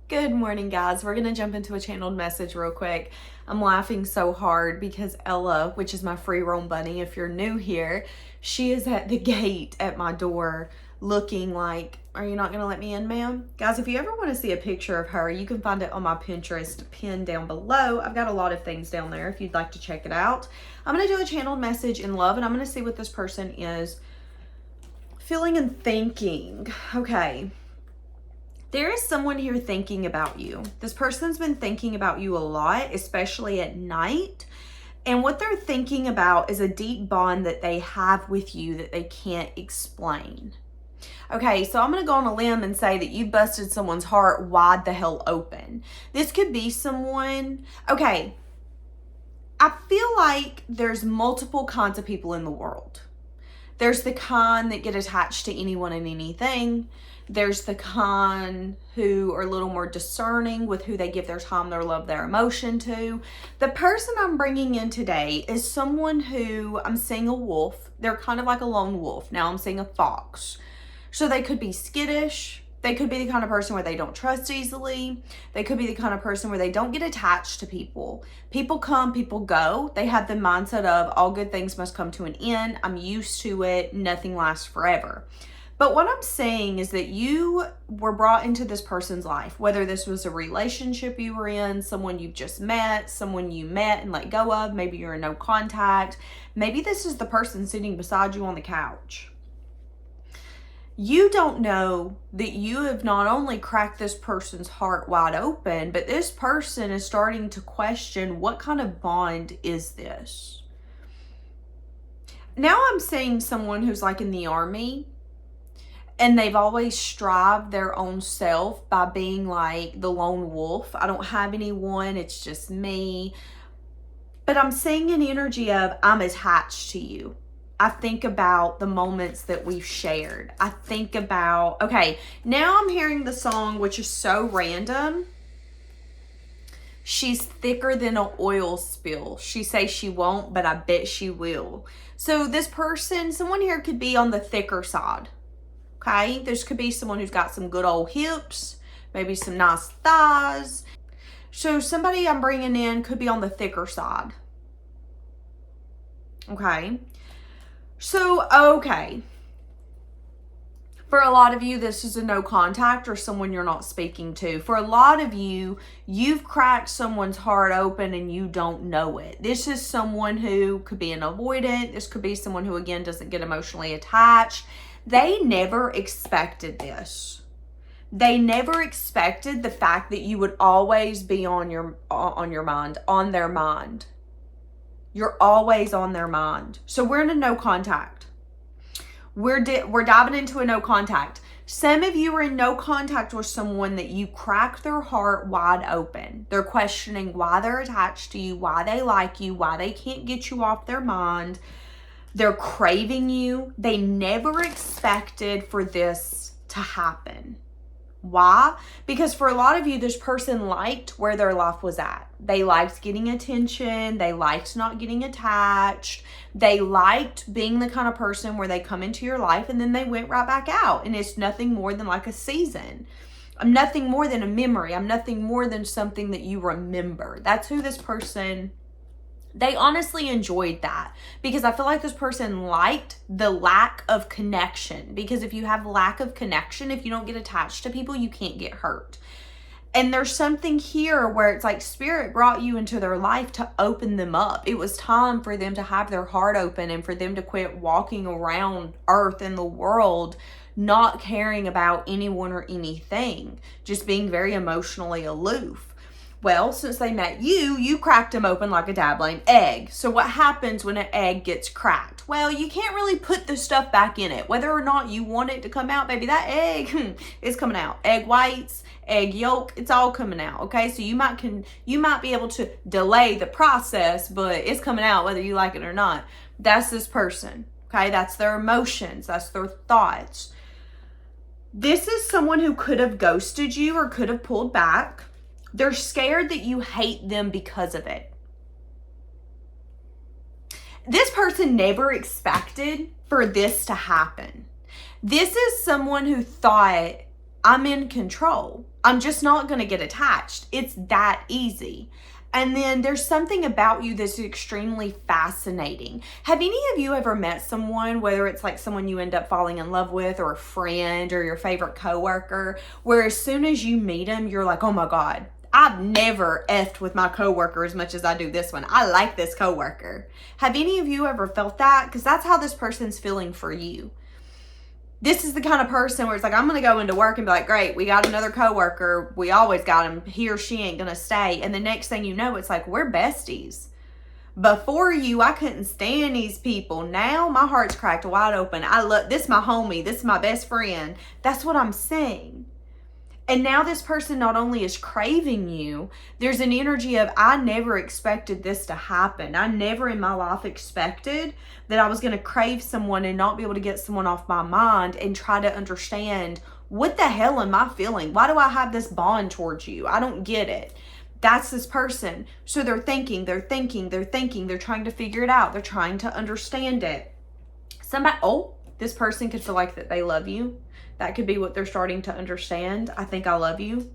Good morning, guys. We're going to jump into a channeled message real quick. I'm laughing so hard because Ella, which is my free roam bunny, if you're new here, she is at the gate at my door looking like, are you not going to let me in, ma'am? Guys, if you ever want to see a picture of her, you can find it on my Pinterest pin down below. I've got a lot of things down there if you'd like to check it out. I'm going to do a channeled message in love, and I'm going to see what this person is feeling and thinking. Okay. There is someone here thinking about you. This person's been thinking about you a lot, especially at night. And what they're thinking about is a deep bond that they have with you that they can't explain. Okay, so I'm going to go on a limb and say that you busted someone's heart wide the hell open. This could be someone, okay, I feel like there's multiple kinds of people in the world. There's the kind that get attached to anyone and anything. There's the kind who are a little more discerning with who they give their time, their love, their emotion to. The person I'm bringing in today is someone who, I'm seeing a wolf. They're kind of like a lone wolf. Now I'm seeing a fox. So they could be skittish. They could be the kind of person where they don't trust easily. They could be the kind of person where they don't get attached to people. People come, people go. They have the mindset of all good things must come to an end. I'm used to it. Nothing lasts forever. But what I'm saying is that you were brought into this person's life, whether this was a relationship you were in, someone you've just met, someone you met and let go of, maybe you're in no contact. Maybe this is the person sitting beside you on the couch. You don't know that you have not only cracked this person's heart wide open, but this person is starting to question, what kind of bond is this? Now I'm seeing someone who's like in the army, and they've always strived their own self by being like the lone wolf. I don't have anyone, it's just me. But I'm seeing an energy of, I'm attached to you. I think about the moments that we've shared. I think about, okay, now I'm hearing the song, which is so random. She's thicker than an oil spill. She says she won't, but I bet she will. So this person, someone here could be on the thicker side. Okay, this could be someone who's got some good old hips, maybe some nice thighs. So somebody I'm bringing in could be on the thicker side. Okay. So, okay. For a lot of you, this is a no contact or someone you're not speaking to. For a lot of you, you've cracked someone's heart open and you don't know it. This is someone who could be an avoidant. This could be someone who, again, doesn't get emotionally attached. They never expected this. They never expected the fact that you would always be on your mind, on their mind. You're always on their mind. So we're in a no contact. We're diving into a no contact. Some of you are in no contact with someone that you cracked their heart wide open. They're questioning why they're attached to you, why they like you, why they can't get you off their mind. They're craving you. They never expected for this to happen. Why? Because for a lot of you, this person liked where their life was at. They liked getting attention. They liked not getting attached. They liked being the kind of person where they come into your life and then they went right back out. And it's nothing more than like a season. I'm nothing more than a memory. I'm nothing more than something that you remember. That's who this person, they honestly enjoyed that, because I feel like this person liked the lack of connection, because if you have lack of connection, if you don't get attached to people, you can't get hurt. And there's something here where it's like spirit brought you into their life to open them up. It was time for them to have their heart open and for them to quit walking around earth and the world not caring about anyone or anything, just being very emotionally aloof. Well, since they met you, you cracked them open like a dabbling egg. So what happens when an egg gets cracked? Well, you can't really put the stuff back in it. Whether or not you want it to come out, baby, that egg is coming out. Egg whites, egg yolk, it's all coming out, okay? So you might be able to delay the process, but it's coming out whether you like it or not. That's this person, okay? That's their emotions. That's their thoughts. This is someone who could have ghosted you or could have pulled back. They're scared that you hate them because of it. This person never expected for this to happen. This is someone who thought, I'm in control. I'm just not going to get attached. It's that easy. And then there's something about you that's extremely fascinating. Have any of you ever met someone, whether it's like someone you end up falling in love with or a friend or your favorite coworker, where as soon as you meet them, you're like, oh my God, I've never effed with my coworker as much as I do this one. I like this coworker. Have any of you ever felt that? Because that's how this person's feeling for you. This is the kind of person where it's like, I'm going to go into work and be like, great, we got another coworker. We always got him. He or she ain't going to stay. And the next thing you know, it's like, we're besties. Before you, I couldn't stand these people. Now my heart's cracked wide open. I love, this my homie. This is my best friend. That's what I'm saying. And now this person not only is craving you, there's an energy of, I never expected this to happen. I never in my life expected that I was going to crave someone and not be able to get someone off my mind and try to understand, what the hell am I feeling? Why do I have this bond towards you? I don't get it. That's this person. So they're thinking, they're trying to figure it out. They're trying to understand it. This person could feel like that they love you. That could be what they're starting to understand. I think I love you.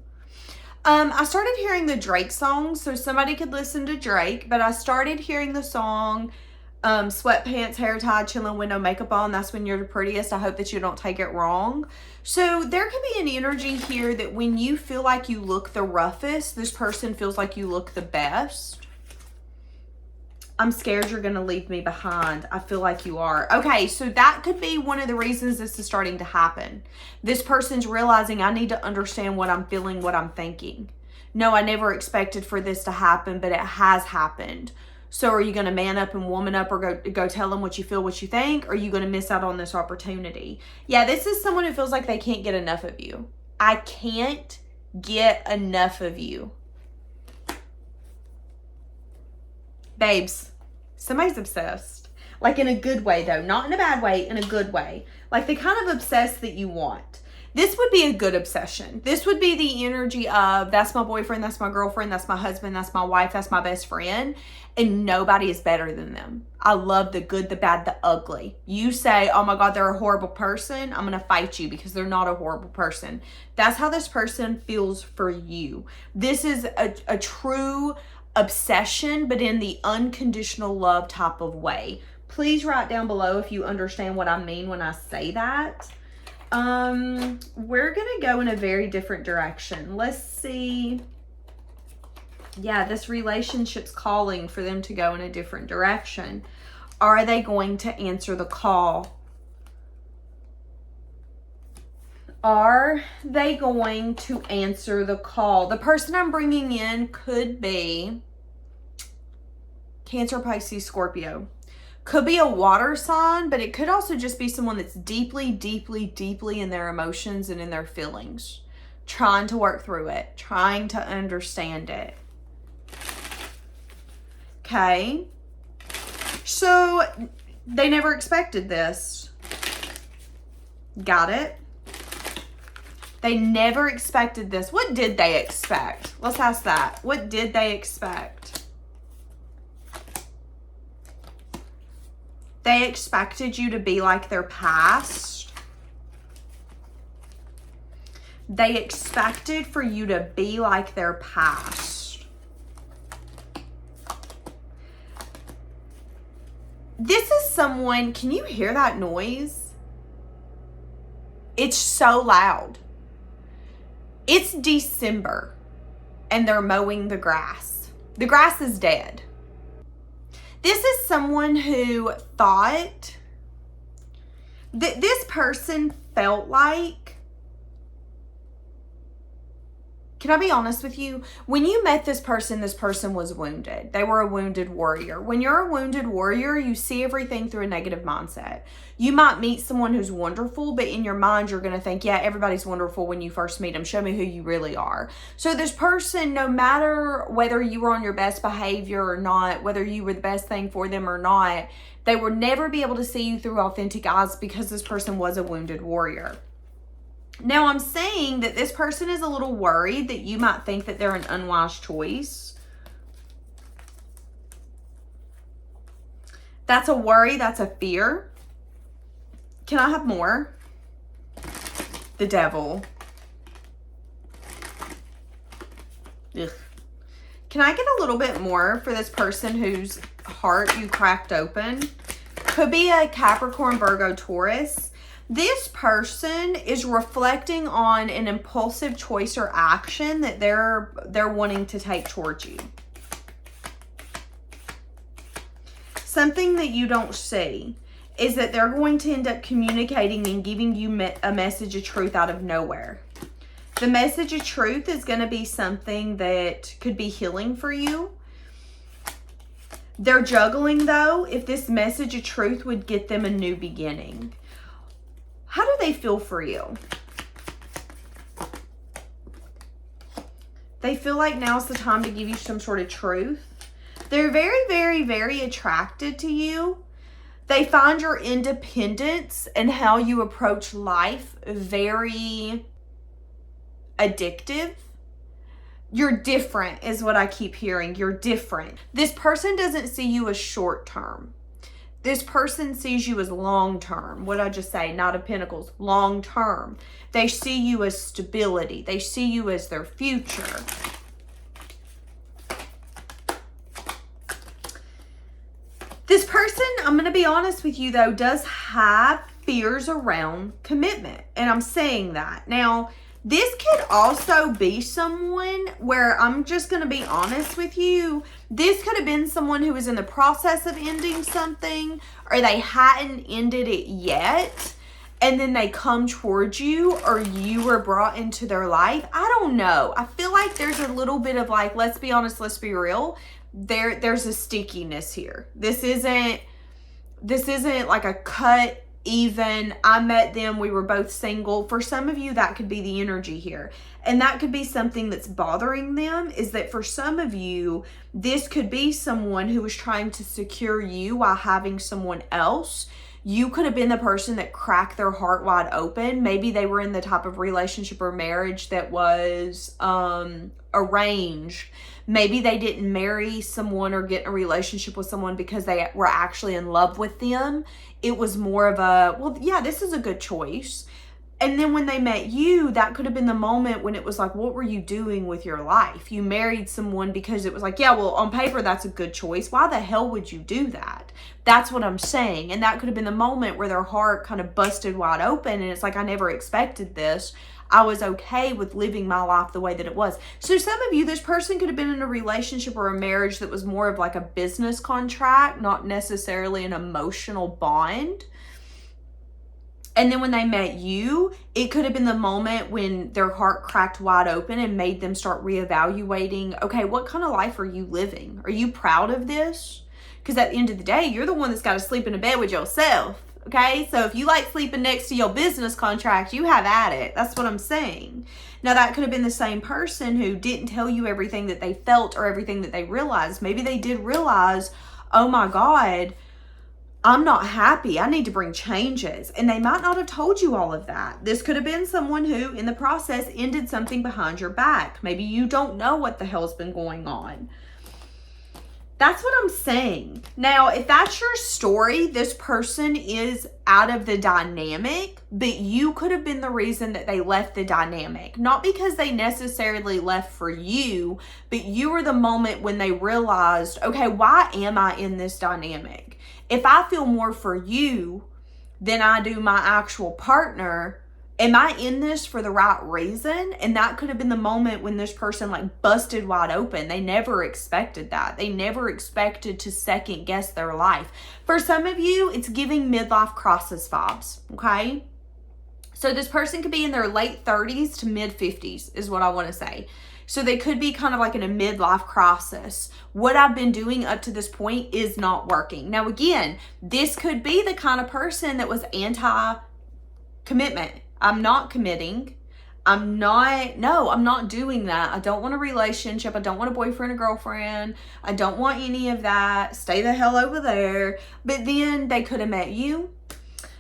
I started hearing the Drake song, so somebody could listen to Drake, but I started hearing the song, sweatpants, hair tied, chilling with no makeup on. That's when you're the prettiest. I hope that you don't take it wrong. So there could be an energy here that when you feel like you look the roughest, this person feels like you look the best. I'm scared you're going to leave me behind. I feel like you are. Okay, so that could be one of the reasons this is starting to happen. This person's realizing, I need to understand what I'm feeling, what I'm thinking. No, I never expected for this to happen, but it has happened. So are you going to man up and woman up, or go tell them what you feel, what you think? Or are you going to miss out on this opportunity? Yeah, this is someone who feels like they can't get enough of you. I can't get enough of you. Babes, somebody's obsessed. Like in a good way though, not in a bad way, in a good way. Like the kind of obsessed that you want. This would be a good obsession. This would be the energy of, that's my boyfriend, that's my girlfriend, that's my husband, that's my wife, that's my best friend, and nobody is better than them. I love the good, the bad, the ugly. You say, oh my God, they're a horrible person, I'm going to fight you because they're not a horrible person. That's how this person feels for you. This is a true obsession, but in the unconditional love type of way. Please write down below if you understand what I mean when I say that. We're gonna go in a very different direction. Let's see. Yeah, this relationship's calling for them to go in a different direction. Are they going to answer the call? Are they going to answer the call? The person I'm bringing in could be Cancer, Pisces, Scorpio. Could be a water sign, but it could also just be someone that's deeply, deeply, deeply in their emotions and in their feelings. Trying to work through it. Trying to understand it. Okay. So, they never expected this. Got it? They never expected this. What did they expect? Let's ask that. What did they expect? They expected you to be like their past. They expected for you to be like their past. This is someone, can you hear that noise? It's so loud. It's December and they're mowing the grass. The grass is dead. This is someone who thought that this person felt like, can I be honest with you? When you met this person was wounded. They were a wounded warrior. When you're a wounded warrior, you see everything through a negative mindset. You might meet someone who's wonderful, but in your mind, you're going to think, yeah, everybody's wonderful when you first meet them. Show me who you really are. So this person, no matter whether you were on your best behavior or not, whether you were the best thing for them or not, they would never be able to see you through authentic eyes because this person was a wounded warrior. Now, I'm saying that this person is a little worried that you might think that they're an unwise choice. That's a worry. That's a fear. Can I have more? The devil. Ugh. Can I get a little bit more for this person whose heart you cracked open? Could be a Capricorn, Virgo, Taurus. This person is reflecting on an impulsive choice or action that they're wanting to take towards you. Something that you don't see is that they're going to end up communicating and giving you a message of truth out of nowhere. The message of truth is going to be something that could be healing for you. They're juggling, though, if this message of truth would get them a new beginning. How do they feel for you? They feel like now's the time to give you some sort of truth. They're very, very, very attracted to you. They find your independence and how you approach life very addictive. You're different is what I keep hearing. You're different. This person doesn't see you as short term. This person sees you as long term. What did I just say? Knight of Pentacles, long term. They see you as stability. They see you as their future. This person, I'm going to be honest with you though, does have fears around commitment. And I'm saying that. Now, this could also be someone where I'm just going to be honest with you. This could have been someone who was in the process of ending something, or they hadn't ended it yet. And then they come towards you, or you were brought into their life. I don't know. I feel like there's a little bit of like, let's be honest, let's be real. There's a stickiness here. This isn't like a cut even, I met them, we were both single. For some of you, that could be the energy here. And that could be something that's bothering them, is that for some of you, this could be someone who was trying to secure you while having someone else. You could have been the person that cracked their heart wide open. Maybe they were in the type of relationship or marriage that was arranged. Maybe they didn't marry someone or get in a relationship with someone because they were actually in love with them. It was more of a, well, yeah, this is a good choice. And then when they met you, that could have been the moment when it was like, what were you doing with your life? You married someone because it was like, yeah, well, on paper, that's a good choice. Why the hell would you do that? That's what I'm saying. And that could have been the moment where their heart kind of busted wide open. And it's like, I never expected this. I was okay with living my life the way that it was. So some of you, this person could have been in a relationship or a marriage that was more of like a business contract, not necessarily an emotional bond. And then when they met you, it could have been the moment when their heart cracked wide open and made them start reevaluating, okay, what kind of life are you living? Are you proud of this? Because at the end of the day, you're the one that's got to sleep in a bed with yourself. Okay, so if you like sleeping next to your business contract, you have at it. That's what I'm saying. Now, that could have been the same person who didn't tell you everything that they felt or everything that they realized. Maybe they did realize, oh my God, I'm not happy. I need to bring changes. And they might not have told you all of that. This could have been someone who, in the process, ended something behind your back. Maybe you don't know what the hell's been going on. That's what I'm saying. Now, if that's your story, this person is out of the dynamic, but you could have been the reason that they left the dynamic. Not because they necessarily left for you, but you were the moment when they realized, okay, why am I in this dynamic? If I feel more for you than I do my actual partner, am I in this for the right reason? And that could have been the moment when this person like busted wide open. They never expected that. They never expected to second guess their life. For some of you, it's giving midlife crisis vibes, okay? So this person could be in their late 30s to mid 50s is what I want to say. So they could be kind of like in a midlife crisis. What I've been doing up to this point is not working. Now, again, this could be the kind of person that was anti-commitment. I'm not committing. I'm not doing that. I don't want a relationship. I don't want a boyfriend or girlfriend. I don't want any of that. Stay the hell over there. But then they could have met you.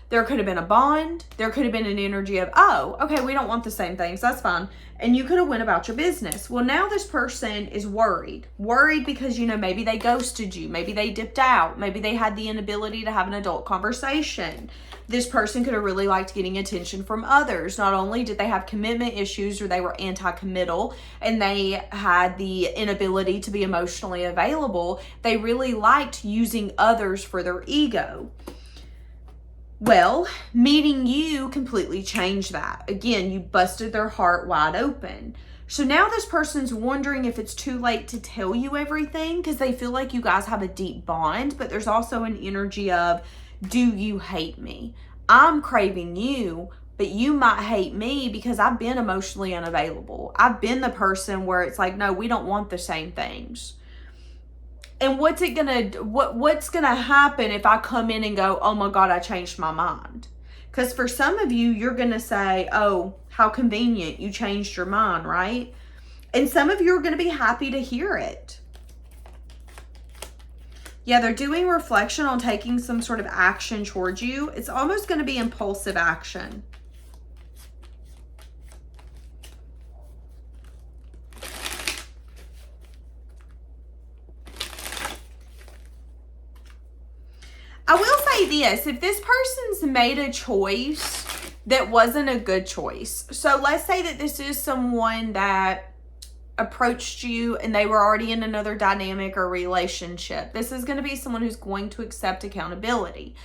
There could have been a bond. There could have been an energy of, oh, okay, we don't want the same things. That's fine. And you could have went about your business. Well, now this person is worried. Worried because, you know, maybe they ghosted you. Maybe they dipped out. Maybe they had the inability to have an adult conversation. This person could have really liked getting attention from others. Not only did they have commitment issues or they were anti-committal and they had the inability to be emotionally available, they really liked using others for their ego. Well, meeting you completely changed that. Again, you busted their heart wide open. So now this person's wondering if it's too late to tell you everything because they feel like you guys have a deep bond, but there's also an energy of, do you hate me? I'm craving you, but you might hate me because I've been emotionally unavailable. I've been the person where it's like, no, we don't want the same things. And what's gonna happen if I come in and go, oh my God, I changed my mind? Because for some of you, you're gonna say, oh, how convenient, you changed your mind, right? And some of you are gonna be happy to hear it. Yeah, they're doing reflection on taking some sort of action towards you. It's almost gonna be impulsive action. I will say this, if this person's made a choice that wasn't a good choice. So let's say that this is someone that approached you and they were already in another dynamic or relationship. This is going to be someone who's going to accept accountability.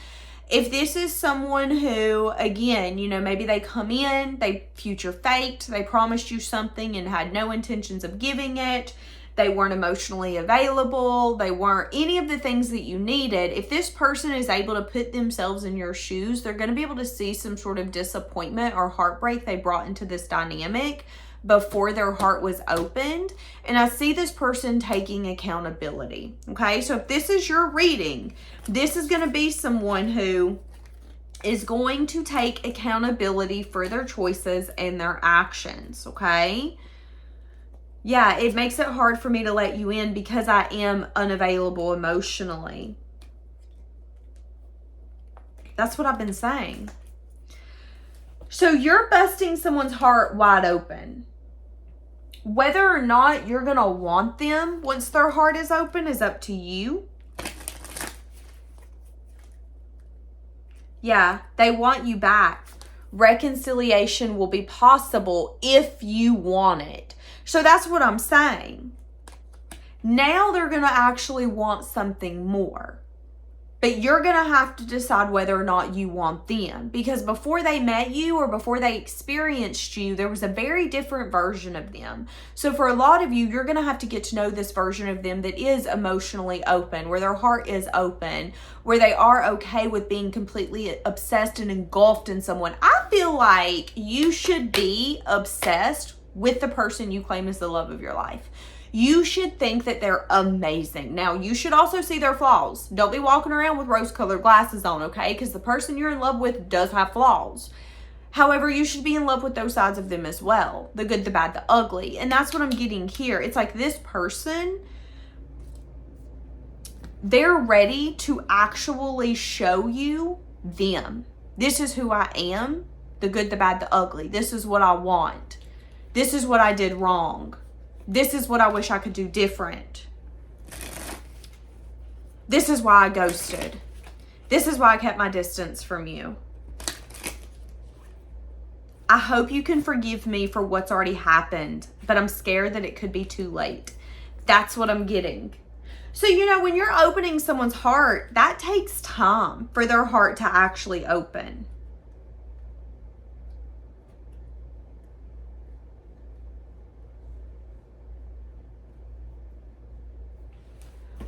If this is someone who, again, maybe they come in, they future faked, they promised you something and had no intentions of giving it. They weren't emotionally available. They weren't any of the things that you needed. If this person is able to put themselves in your shoes, they're going to be able to see some sort of disappointment or heartbreak they brought into this dynamic before their heart was opened. And I see this person taking accountability. Okay, so if this is your reading, this is going to be someone who is going to take accountability for their choices and their actions. Okay. Yeah, it makes it hard for me to let you in because I am unavailable emotionally. That's what I've been saying. So you're busting someone's heart wide open. Whether or not you're going to want them once their heart is open is up to you. Yeah, they want you back. Reconciliation will be possible if you want it. So that's what I'm saying. Now they're going to actually want something more. But you're going to have to decide whether or not you want them. Because before they met you or before they experienced you, there was a very different version of them. So for a lot of you, you're going to have to get to know this version of them that is emotionally open, where their heart is open, where they are okay with being completely obsessed and engulfed in someone. I feel like you should be obsessed with the person you claim is the love of your life. You should think that they're amazing. Now, you should also see their flaws. Don't be walking around with rose-colored glasses on, okay? Because the person you're in love with does have flaws. However, you should be in love with those sides of them as well. The good, the bad, the ugly. And that's what I'm getting here. It's like this person, they're ready to actually show you them. This is who I am. The good, the bad, the ugly. This is what I want. This is what I did wrong. This is what I wish I could do different. This is why I ghosted. This is why I kept my distance from you. I hope you can forgive me for what's already happened, but I'm scared that it could be too late. That's what I'm getting. So, when you're opening someone's heart, that takes time for their heart to actually open.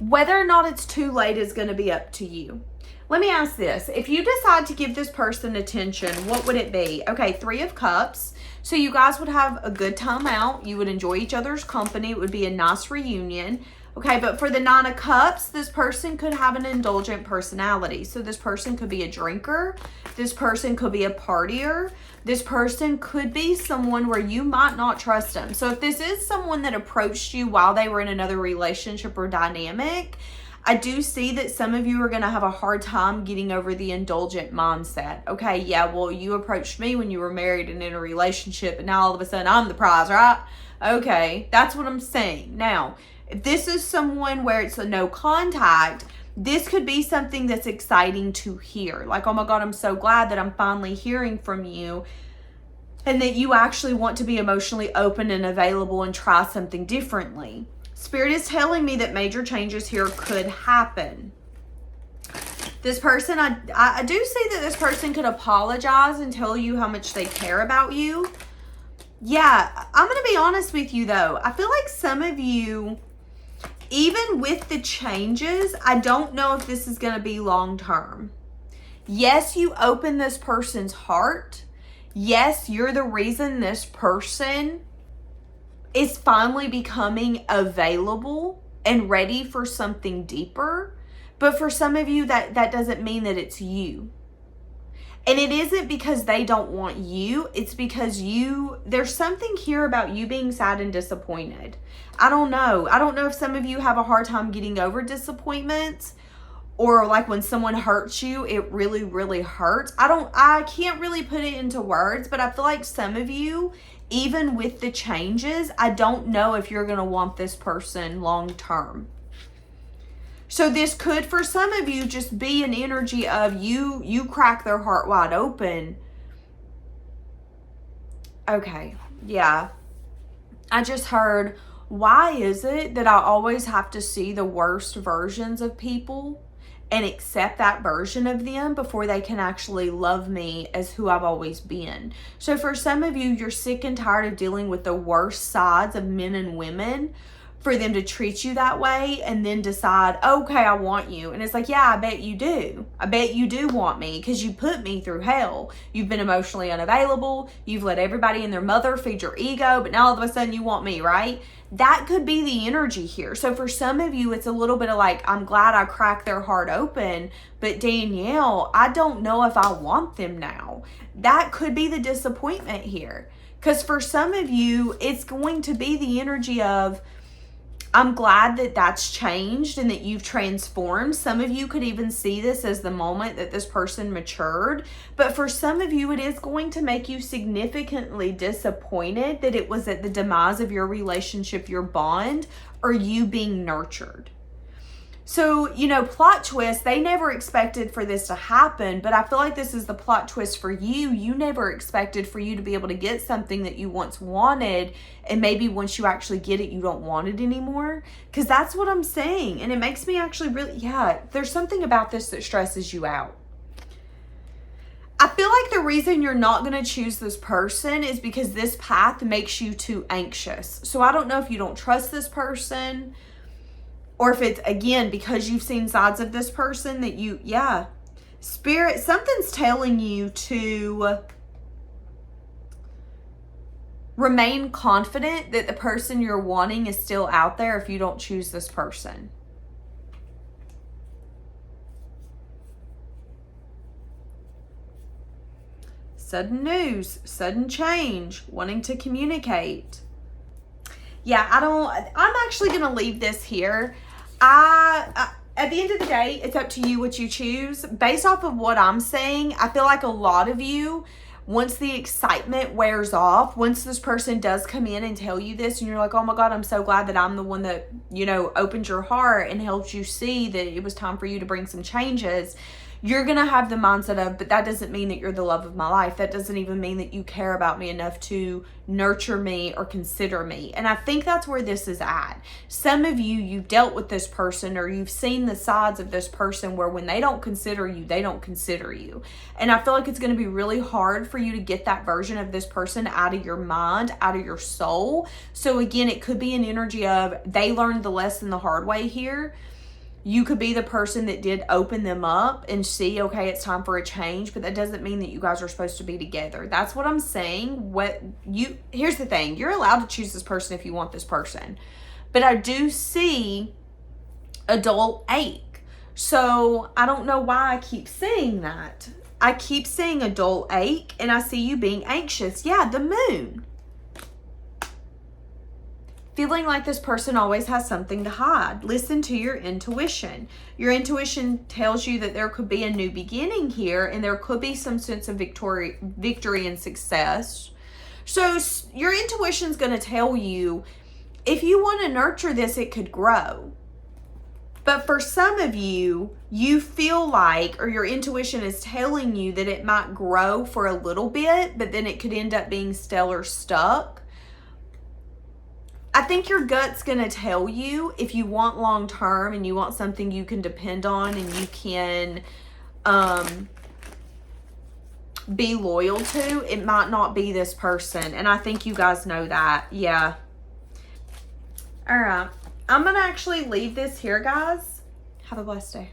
Whether or not it's too late is going to be up to you. Let me ask this. If you decide to give this person attention, what would it be? Okay, 3 of Cups. So you guys would have a good time out. You would enjoy each other's company. It would be a nice reunion. Okay, but for the 9 of Cups, this person could have an indulgent personality. So this person could be a drinker. This person could be a partier. This person could be someone where you might not trust them. So if this is someone that approached you while they were in another relationship or dynamic, I do see that some of you are going to have a hard time getting over the indulgent mindset. Okay, yeah, well, you approached me when you were married and in a relationship, and now all of a sudden I'm the prize, right? Okay, that's what I'm saying. Now, if this is someone where it's a no contact, This could be something that's exciting to hear. Like, oh my God, I'm so glad that I'm finally hearing from you. And that you actually want to be emotionally open and available and try something differently. Spirit is telling me that major changes here could happen. This person, I do see that this person could apologize and tell you how much they care about you. Yeah, I'm going to be honest with you though. I feel like some of you, even with the changes, I don't know if this is going to be long term. Yes, you open this person's heart. Yes, you're the reason this person is finally becoming available and ready for something deeper. But for some of you, that doesn't mean that it's you. And it isn't because they don't want you. It's because there's something here about you being sad and disappointed. I don't know. I don't know if some of you have a hard time getting over disappointments, or like when someone hurts you, it really, really hurts. I can't really put it into words, but I feel like some of you, even with the changes, I don't know if you're going to want this person long term. So this could, for some of you, just be an energy of you crack their heart wide open. Okay, yeah. I just heard, why is it that I always have to see the worst versions of people and accept that version of them before they can actually love me as who I've always been? So for some of you, you're sick and tired of dealing with the worst sides of men and women, for them to treat you that way and then decide, okay, I want you. And it's like, yeah, I bet you do. I bet you do want me because you put me through hell. You've been emotionally unavailable. You've let everybody and their mother feed your ego, but now all of a sudden you want me, right? That could be the energy here. So for some of you, it's a little bit of like, I'm glad I cracked their heart open, but Danielle, I don't know if I want them now. That could be the disappointment here. Because for some of you, it's going to be the energy of, I'm glad that that's changed and that you've transformed. Some of you could even see this as the moment that this person matured. But for some of you, it is going to make you significantly disappointed that it was at the demise of your relationship, your bond, or you being nurtured. So, plot twist, they never expected for this to happen, but I feel like this is the plot twist for you. You never expected for you to be able to get something that you once wanted, and maybe once you actually get it, you don't want it anymore. Because that's what I'm saying, and it makes me actually really, there's something about this that stresses you out. I feel like the reason you're not going to choose this person is because this path makes you too anxious. So I don't know if you don't trust this person, or if it's, again, because you've seen sides of this person that Spirit, something's telling you to remain confident that the person you're wanting is still out there if you don't choose this person. Sudden news, sudden change, wanting to communicate. Yeah, I'm actually going to leave this here. At the end of the day, it's up to you what you choose. Based off of what I'm saying, I feel like a lot of you, once the excitement wears off, once this person does come in and tell you this, and you're like, oh my God, I'm so glad that I'm the one that, opened your heart and helped you see that it was time for you to bring some changes. You're going to have the mindset of, but that doesn't mean that you're the love of my life. That doesn't even mean that you care about me enough to nurture me or consider me. And I think that's where this is at. Some of you, you've dealt with this person, or you've seen the sides of this person where when they don't consider you, they don't consider you. And I feel like it's going to be really hard for you to get that version of this person out of your mind, out of your soul. So again, it could be an energy of they learned the lesson the hard way here. You could be the person that did open them up and see, okay, it's time for a change, but that doesn't mean that you guys are supposed to be together. That's what I'm saying. Here's the thing. You're allowed to choose this person if you want this person. But I do see a dull ache. So I don't know why I keep saying that. I keep saying a dull ache, and I see you being anxious. Yeah, the moon. Feeling like this person always has something to hide. Listen to your intuition. Your intuition tells you that there could be a new beginning here, and there could be some sense of victory and success. So your intuition's going to tell you, if you want to nurture this, it could grow. But for some of you, you feel like, or your intuition is telling you that it might grow for a little bit, but then it could end up being stellar stuck. I think your gut's going to tell you, if you want long term and you want something you can depend on and you can be loyal to, it might not be this person. And I think you guys know that. Yeah. All right. I'm going to actually leave this here, guys. Have a blessed day.